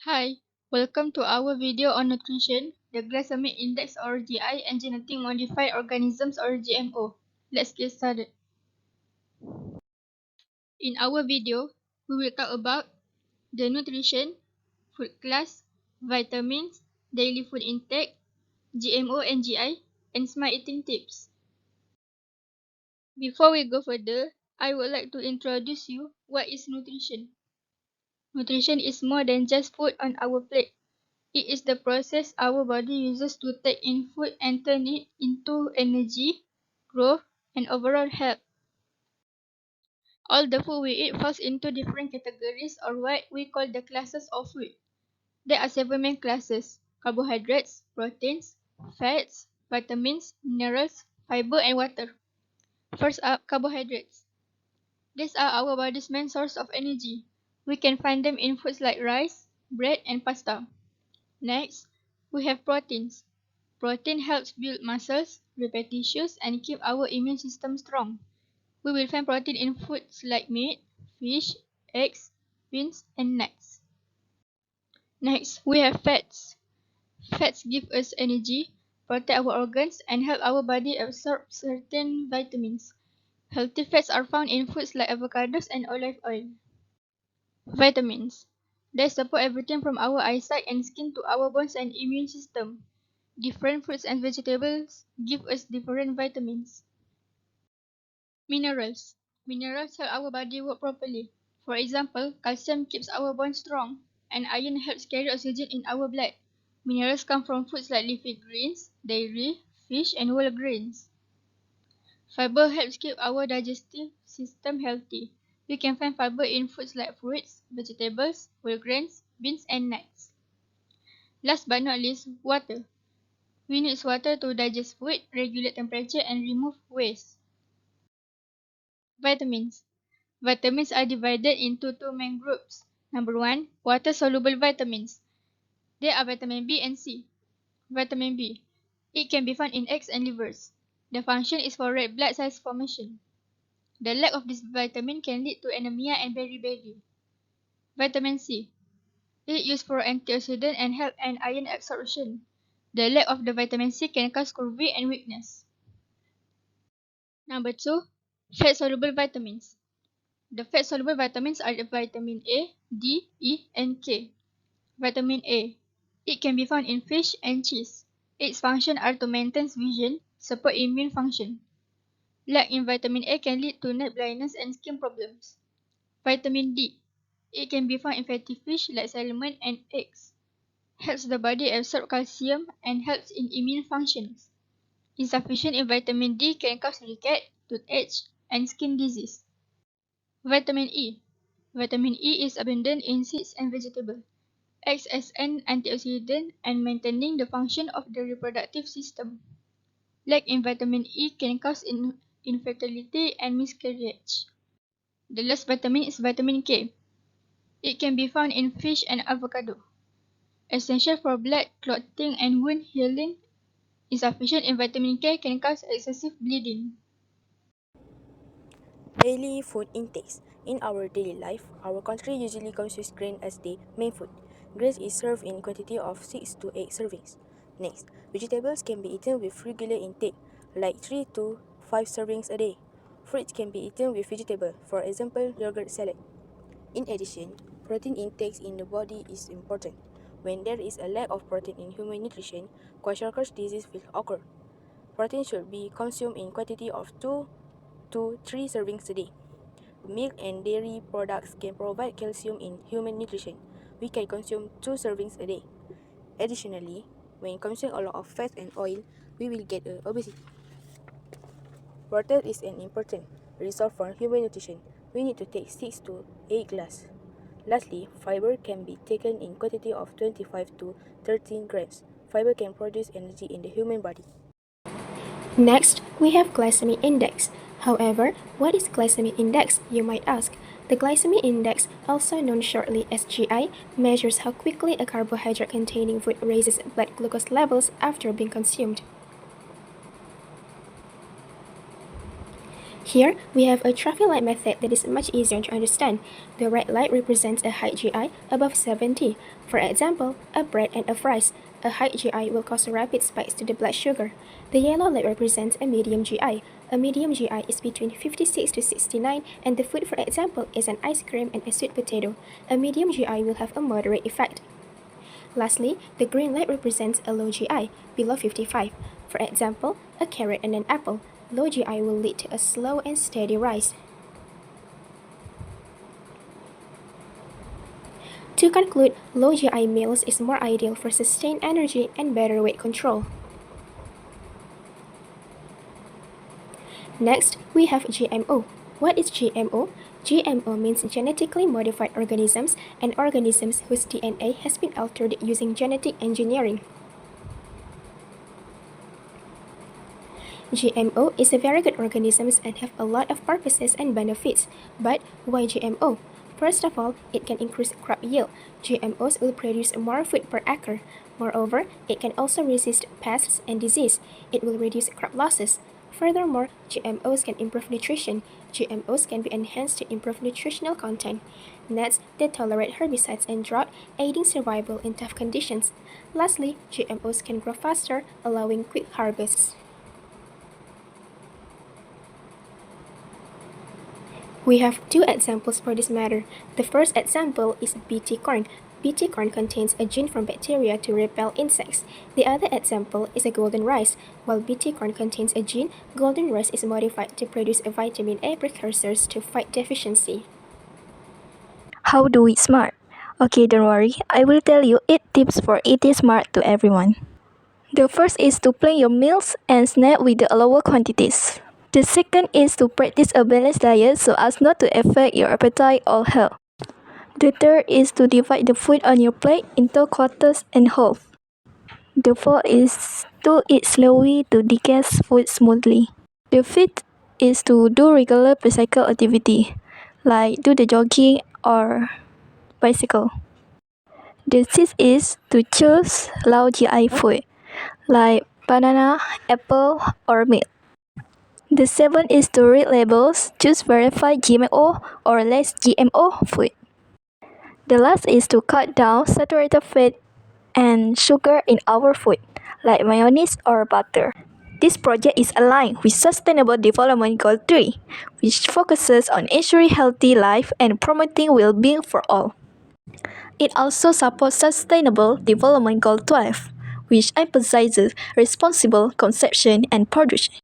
Hi, welcome to our video on nutrition, the glycemic index or GI, and genetic modified organisms or GMO. Let's get started. In our video, we will talk about the nutrition, food class, vitamins, daily food intake, GMO and GI, and smart eating tips. Before we go further, I would like to introduce you what is nutrition. Nutrition is more than just food on our plate. It is the process our body uses to take in food and turn it into energy, growth, and overall health. All the food we eat falls into different categories or what we call the classes of food. There are seven main classes: carbohydrates, proteins, fats, vitamins, minerals, fiber, and water. First up, carbohydrates. These are our body's main source of energy. We can find them in foods like rice, bread, and pasta. Next, we have proteins. Protein helps build muscles, repair tissues, and keep our immune system strong. We will find protein in foods like meat, fish, eggs, beans, and nuts. Next, we have fats. Fats give us energy, protect our organs, and help our body absorb certain vitamins. Healthy fats are found in foods like avocados and olive oil. Vitamins. They support everything from our eyesight and skin to our bones and immune system. Different fruits and vegetables give us different vitamins. Minerals. Minerals help our body work properly. For example, calcium keeps our bones strong, and iron helps carry oxygen in our blood. Minerals come from foods like leafy greens, dairy, fish, and whole grains. Fiber helps keep our digestive system healthy. We can find fiber in foods like fruits, vegetables, whole grains, beans, and nuts. Last but not least, water. We need water to digest food, regulate temperature, and remove waste. Vitamins. Vitamins are divided into two main groups. Number 1, water-soluble vitamins. They are vitamin B and C. Vitamin B. It can be found in eggs and livers. The function is for red blood cells formation. The lack of this vitamin can lead to anemia and beriberi. Vitamin C. It is used for antioxidant and help and iron absorption. The lack of the vitamin C can cause scurvy and weakness. Number 2, fat-soluble vitamins. The fat-soluble vitamins are the vitamin A, D, E, and K. Vitamin A. It can be found in fish and cheese. Its functions are to maintain vision, support immune function. Lack in vitamin A can lead to night blindness and skin problems. Vitamin D. It can be found in fatty fish like salmon and eggs. Helps the body absorb calcium and helps in immune functions. Insufficient in vitamin D can cause ricket, toothache, and skin disease. Vitamin E. Vitamin E is abundant in seeds and vegetables. Acts as an antioxidant and maintaining the function of the reproductive system. Lack in vitamin E can cause infertility and miscarriage. The last vitamin is vitamin K. It can be found in fish and avocado. Essential for blood clotting and wound healing. Insufficient in vitamin K can cause excessive bleeding. Daily food intakes. In our daily life, our country usually consumes grain as the main food. Grain is served in quantity of 6 to 8 servings. Next, vegetables can be eaten with regular intake, like 3 to 5 servings a day. Fruits can be eaten with vegetable, for example, yogurt salad. In addition, protein intake in the body is important. When there is a lack of protein in human nutrition, Kwashiorkor disease will occur. Protein should be consumed in quantity of 2 to 3 servings a day. Milk and dairy products can provide calcium in human nutrition. We can consume 2 servings a day. Additionally, when consuming a lot of fat and oil, we will get obesity. Water is an important resource for human nutrition. We need to take 6 to 8 glasses. Lastly, fiber can be taken in quantity of 25 to 13 grams. Fiber can produce energy in the human body. Next, we have glycemic index. However, what is glycemic index, you might ask? The glycemic index, also known shortly as GI, measures how quickly a carbohydrate-containing food raises blood glucose levels after being consumed. Here, we have a traffic light method that is much easier to understand. The red light represents a high GI above 70. For example, a bread and a fries. A high GI will cause rapid spikes to the blood sugar. The yellow light represents a medium GI. A medium GI is between 56 to 69, and the food, for example, is an ice cream and a sweet potato. A medium GI will have a moderate effect. Lastly, the green light represents a low GI, below 55. For example, a carrot and an apple. Low GI will lead to a slow and steady rise. To conclude, low GI meals is more ideal for sustained energy and better weight control. Next, we have GMO. What is GMO? GMO means genetically modified organisms and organisms whose DNA has been altered using genetic engineering. GMO is a very good organisms and have a lot of purposes and benefits. But why GMO? First of all, it can increase crop yield. GMOs will produce more food per acre. Moreover, it can also resist pests and disease. It will reduce crop losses. Furthermore, GMOs can improve nutrition. GMOs can be enhanced to improve nutritional content. Next, they tolerate herbicides and drought, aiding survival in tough conditions. Lastly, GMOs can grow faster, allowing quick harvests. We have two examples for this matter. The first example is BT corn. BT corn contains a gene from bacteria to repel insects. The other example is a golden rice. While BT corn contains a gene, golden rice is modified to produce a vitamin A precursors to fight deficiency. How do we smart? Okay, don't worry. I will tell you 8 tips for eating smart to everyone. The first is to plan your meals and snack with the lower quantities. The second is to practice a balanced diet so as not to affect your appetite or health. The third is to divide the food on your plate into quarters and halves. The fourth is to eat slowly to digest food smoothly. The fifth is to do regular physical activity, like do the jogging or bicycle. The sixth is to choose low GI food, like banana, apple, or meat. The seventh is to read labels, choose verified GMO or less GMO food. The last is to cut down saturated fat and sugar in our food, like mayonnaise or butter. This project is aligned with Sustainable Development Goal 3, which focuses on ensuring healthy life and promoting well-being for all. It also supports Sustainable Development Goal 12, which emphasizes responsible consumption and production.